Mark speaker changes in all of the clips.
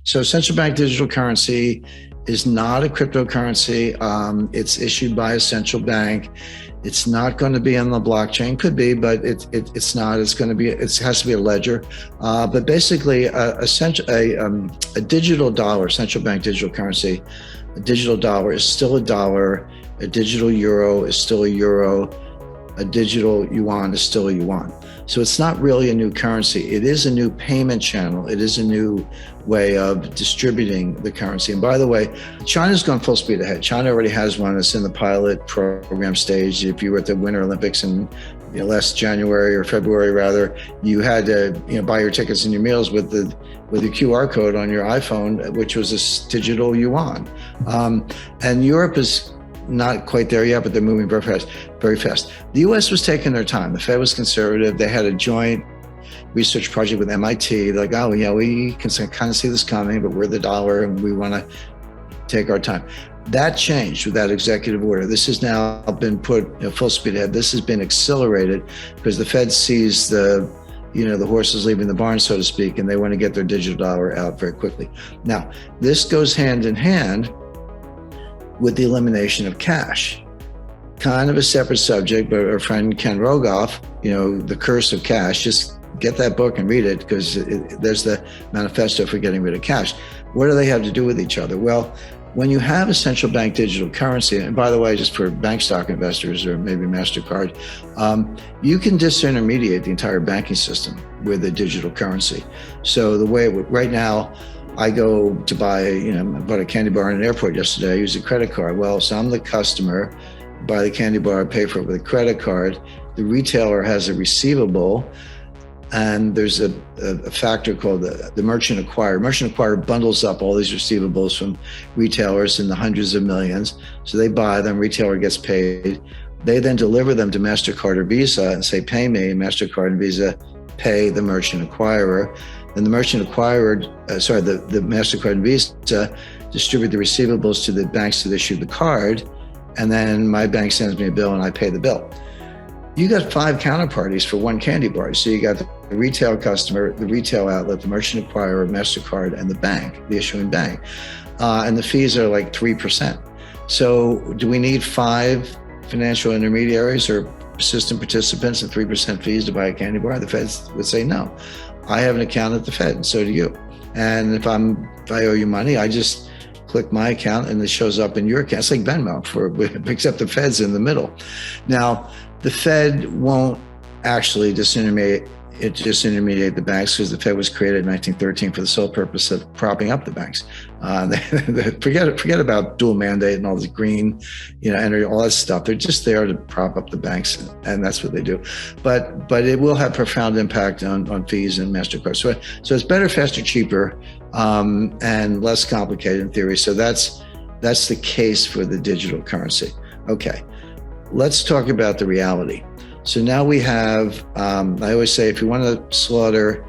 Speaker 1: So central bank digital currency is not a cryptocurrency. It's issued by a central bank. It's not going to be on the blockchain. Could be, but it's not. It's going to be. It has to be a ledger. But basically, a digital dollar, central bank digital currency, a digital dollar is still a dollar. A digital euro is still a euro. A digital yuan is still a yuan. So it's not really a new currency. It is a new payment channel. It is a new way of distributing the currency. And by the way, China's gone full speed ahead. China already has one that's in the pilot program stage. If you were at the Winter Olympics in last January or February rather, you had to buy your tickets and your meals with the QR code on your iPhone, which was a digital yuan. And Europe is not quite there yet, but they're moving very fast, very fast. The US was taking their time. The Fed was conservative. They had a joint research project with MIT. They're like, oh yeah, we can kind of see this coming, but we're the dollar and we want to take our time. That changed with that executive order. This has now been put full speed ahead. This has been accelerated because the Fed sees the horses leaving the barn, so to speak, and they want to get their digital dollar out very quickly. Now, this goes hand in hand with the elimination of cash. Kind of a separate subject, but our friend Ken Rogoff, The Curse of Cash, just get that book and read it because there's the manifesto for getting rid of cash. What do they have to do with each other? Well, when you have a central bank digital currency, and by the way, just for bank stock investors or maybe MasterCard, you can disintermediate the entire banking system with a digital currency. So the way right now, I go to buy, I bought a candy bar in an airport yesterday. I used a credit card. Well, so I'm the customer, buy the candy bar, pay for it with a credit card. The retailer has a receivable, and there's a factor called the merchant acquirer. Merchant acquirer bundles up all these receivables from retailers in the hundreds of millions. So they buy them, retailer gets paid. They then deliver them to MasterCard or Visa and say, pay me. MasterCard and Visa pay the merchant acquirer. And the merchant acquirer, the MasterCard and Visa distribute the receivables to the banks that issued the card. And then my bank sends me a bill and I pay the bill. You got 5 counterparties for one candy bar. So you got the retail customer, the retail outlet, the merchant acquirer, MasterCard, and the bank, the issuing bank. And the fees are like 3%. So do we need 5 financial intermediaries or system participants at 3% fees to buy a candy bar? The Feds would say no. I have an account at the Fed, and so do you. And if I owe you money, I just click my account and it shows up in your account. It's like Venmo, except the Fed's in the middle. Now, the Fed won't actually disintermediate the banks because the Fed was created in 1913 for the sole purpose of propping up the banks. Forget about dual mandate and all this green, energy, all that stuff. They're just there to prop up the banks, and that's what they do. But it will have profound impact on fees and MasterCard. So it's better, faster, cheaper, and less complicated in theory. So that's the case for the digital currency. Okay, let's talk about the reality. So now we have, I always say, if you want to slaughter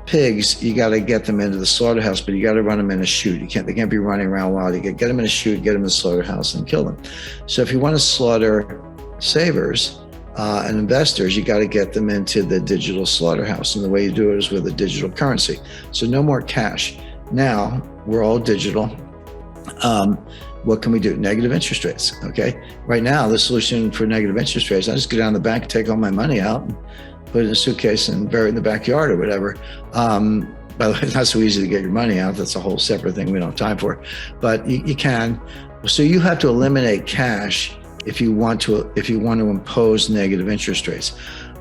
Speaker 1: pigs, you got to get them into the slaughterhouse, but you got to run them in a chute. They can't be running around wild. You get them in a chute, get them in the slaughterhouse and kill them. So if you want to slaughter savers and investors, you got to get them into the digital slaughterhouse. And the way you do it is with a digital currency. So no more cash. Now we're all digital. What can we do? Negative interest rates, okay? Right now, the solution for negative interest rates, I just go down to the bank, take all my money out, and put it in a suitcase and bury it in the backyard or whatever. By the way, it's not so easy to get your money out. That's a whole separate thing we don't have time for. But you can. So you have to eliminate cash if you want to impose negative interest rates.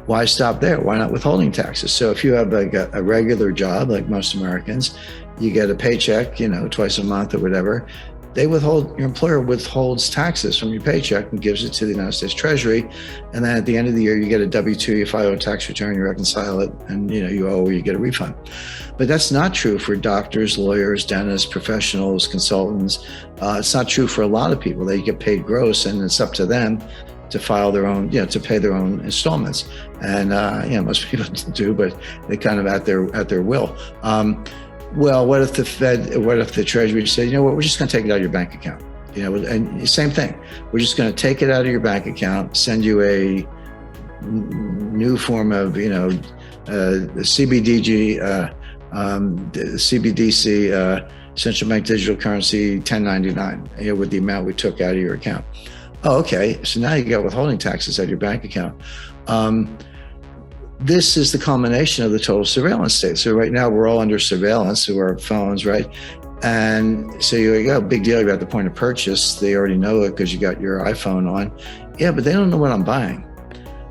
Speaker 1: Why stop there? Why not withholding taxes? So if you have a regular job, like most Americans, you get a paycheck, twice a month or whatever. Your employer withholds taxes from your paycheck and gives it to the United States Treasury. And then at the end of the year, you get a W-2, you file a tax return, you reconcile it, and you owe or you get a refund. But that's not true for doctors, lawyers, dentists, professionals, consultants. It's not true for a lot of people. They get paid gross, and it's up to them to file their own, to pay their own installments. And most people do, but they kind of at their will. Well, what if the Treasury said, we're just going to take it out of your bank account? And same thing. We're just going to take it out of your bank account, send you a new form of, CBDC the CBDC, central bank digital currency 1099, with the amount we took out of your account. Oh, okay. So now you got withholding taxes out of your bank account. This is the culmination of the total surveillance state. So right now we're all under surveillance through our phones, right? And so you go, big deal about the point of purchase. They already know it because you got your iPhone on. Yeah, but they don't know what I'm buying.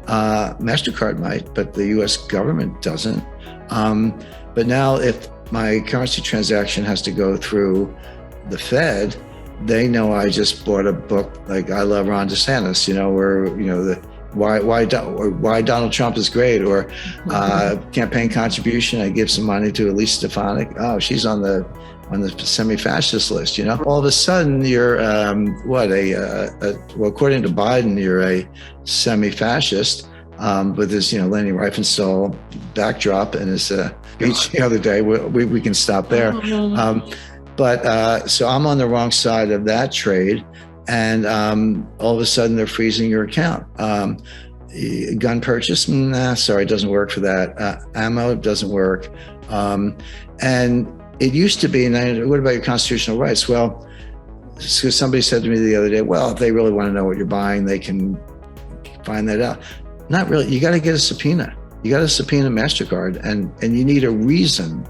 Speaker 1: MasterCard might, but the US government doesn't. But now if my currency transaction has to go through the Fed, they know I just bought a book like I Love Ron DeSantis, where, why Donald Trump is great, or campaign contribution. I give some money to Elise Stefanik. Oh, she's on the semi-fascist list. All of a sudden you're well, according to Biden, you're a semi-fascist with this Leni Riefenstahl backdrop and his speech the other day. We can stop there. But so I'm on the wrong side of that trade. And all of a sudden they're freezing your account. Gun purchase, sorry, it doesn't work for that. Ammo doesn't work. And it used to be, and what about your constitutional rights? Well, so somebody said to me the other day, well, if they really want to know what you're buying, they can find that out. Not really. You got to get a subpoena. You got to subpoena MasterCard, and you need a reason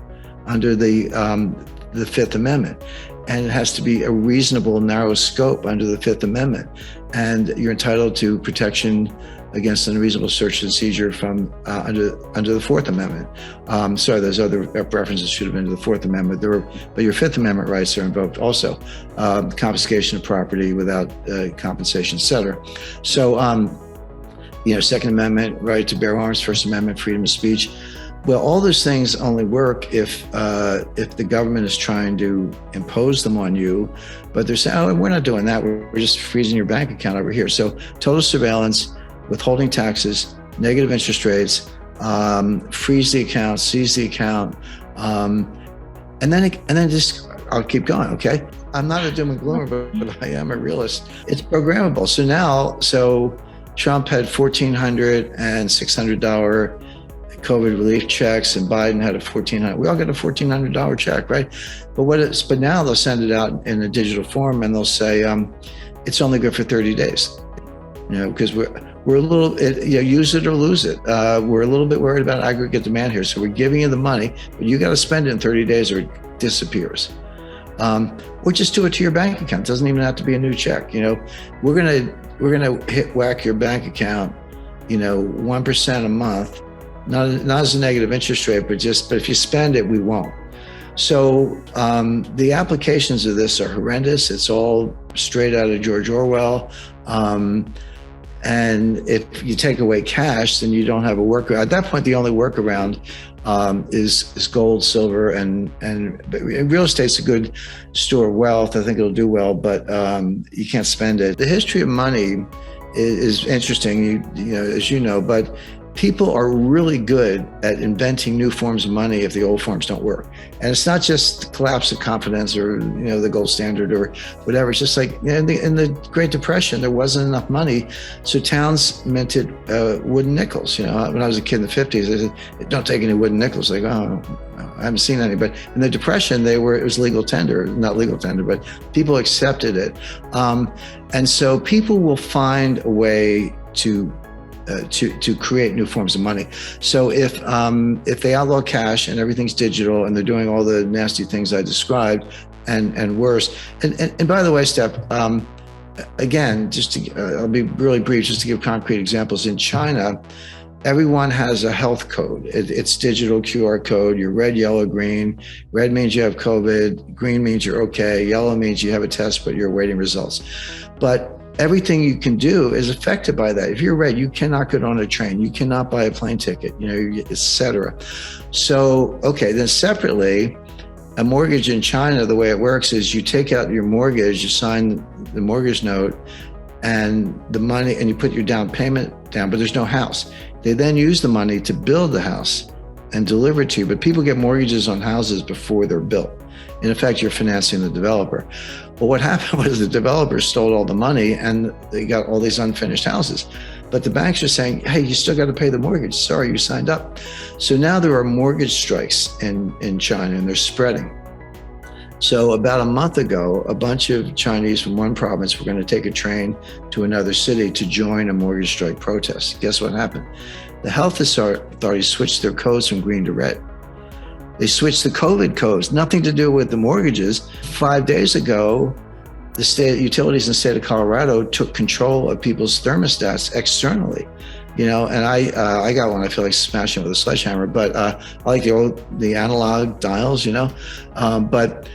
Speaker 1: under the Fifth Amendment. And it has to be a reasonable, narrow scope under the Fifth Amendment. And you're entitled to protection against unreasonable search and seizure from under the Fourth Amendment. Sorry, those other references should have been to the Fourth Amendment. But your Fifth Amendment rights are invoked also. Confiscation of property without compensation, et cetera. So, Second Amendment, right to bear arms, First Amendment, freedom of speech. Well, all those things only work if the government is trying to impose them on you, but they're saying, oh, we're not doing that. We're just freezing your bank account over here. So total surveillance, withholding taxes, negative interest rates, freeze the account, seize the account, and then just, I'll keep going, okay? I'm not a doom and gloomer, but I am a realist. It's programmable. So Trump had $1,400 and $600 COVID relief checks, and Biden had a $1,400. We all get a $1,400 check, right? But now they'll send it out in a digital form, and they'll say it's only good for 30 days. Because we're a little, use it or lose it. We're a little bit worried about aggregate demand here, so we're giving you the money, but you got to spend it in 30 days or it disappears. Or just do it to your bank account. It doesn't even have to be a new check. We're gonna whack your bank account, 1% a month. Not as a negative interest rate, but if you spend it, we won't. So the applications of this are horrendous. It's all straight out of George Orwell. And if you take away cash, then you don't have a workaround. At that point, the only workaround is gold, silver, and real estate's a good store of wealth. I think it'll do well, but you can't spend it. The history of money is interesting, as you know, but people are really good at inventing new forms of money if the old forms don't work. And it's not just the collapse of confidence or, the gold standard or whatever. It's just like in the Great Depression, there wasn't enough money. So towns minted wooden nickels. When I was a kid in the 50s, they said, don't take any wooden nickels. Like, oh, I haven't seen any. But in the Depression, it was legal tender, not legal tender, but people accepted it. And so people will find a way to create new forms of money. So if they outlaw cash and everything's digital and they're doing all the nasty things I described and worse, and by the way, Steph, again, I'll be really brief, just to give concrete examples. In China, everyone has a health code. It's digital QR code. You're red, yellow, green. Red means you have COVID. Green means you're okay. Yellow means you have a test, but you're awaiting results. But everything you can do is affected by that. If you're red, you cannot get on a train. You cannot buy a plane ticket, et cetera. So, okay, then separately, a mortgage in China, the way it works is you take out your mortgage, you sign the mortgage note and the money, and you put your down payment down, but there's no house. They then use the money to build the house and deliver it to you. But people get mortgages on houses before they're built. In effect, you're financing the developer. But what happened was the developers stole all the money and they got all these unfinished houses. But the banks are saying, hey, you still got to pay the mortgage. Sorry, you signed up. So now there are mortgage strikes in China, and they're spreading. So about a month ago, a bunch of Chinese from one province were going to take a train to another city to join a mortgage strike protest. Guess what happened? The health authorities switched their codes from green to red. They switched the COVID codes, nothing to do with the mortgages. 5 days ago, the state utilities in the state of Colorado took control of people's thermostats externally. And I got one I feel like smashing with a sledgehammer, but I like the analog dials, but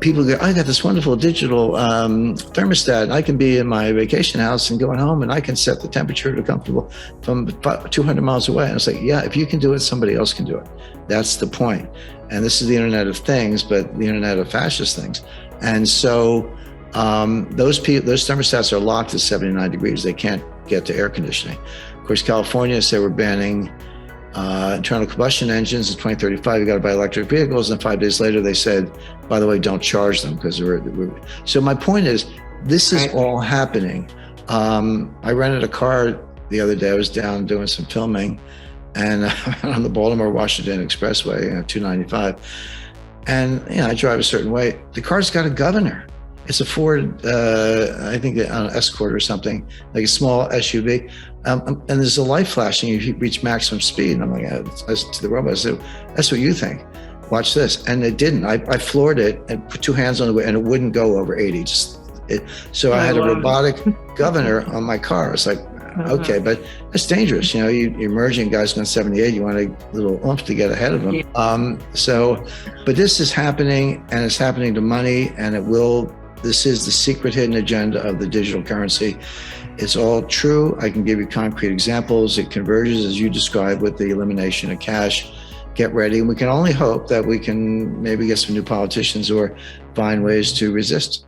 Speaker 1: people go, I got this wonderful digital thermostat. I can be in my vacation house and going home, and I can set the temperature to comfortable from 200 miles away. And it's like, yeah, if you can do it, somebody else can do it. That's the point. And this is the Internet of Things, but the Internet of fascist things. And so those thermostats are locked at 79 degrees. They can't get to air conditioning. Of course, California said we're banning internal combustion engines in 2035. You got to buy electric vehicles. And 5 days later, they said, by the way, don't charge them because we're. So my point is, this is all happening. I rented a car the other day. I was down doing some filming, and on the Baltimore-Washington Expressway, 295, and I drive a certain way. The car's got a governor. It's a Ford, I think an Escort or something, like a small SUV. And there's a light flashing if you reach maximum speed. And I'm like, to the robot, I said, that's what you think. Watch this. And it didn't. I floored it and put two hands on the wheel, and it wouldn't go over 80. So I had a robotic governor on my car. It's like, okay, but that's dangerous. You're merging guys going 78. You want a little oomph to get ahead of them. But this is happening, and it's happening to money, and it will. This is the secret hidden agenda of the digital currency. It's all true. I can give you concrete examples. It converges, as you described, with the elimination of cash. Get ready. And we can only hope that we can maybe get some new politicians or find ways to resist.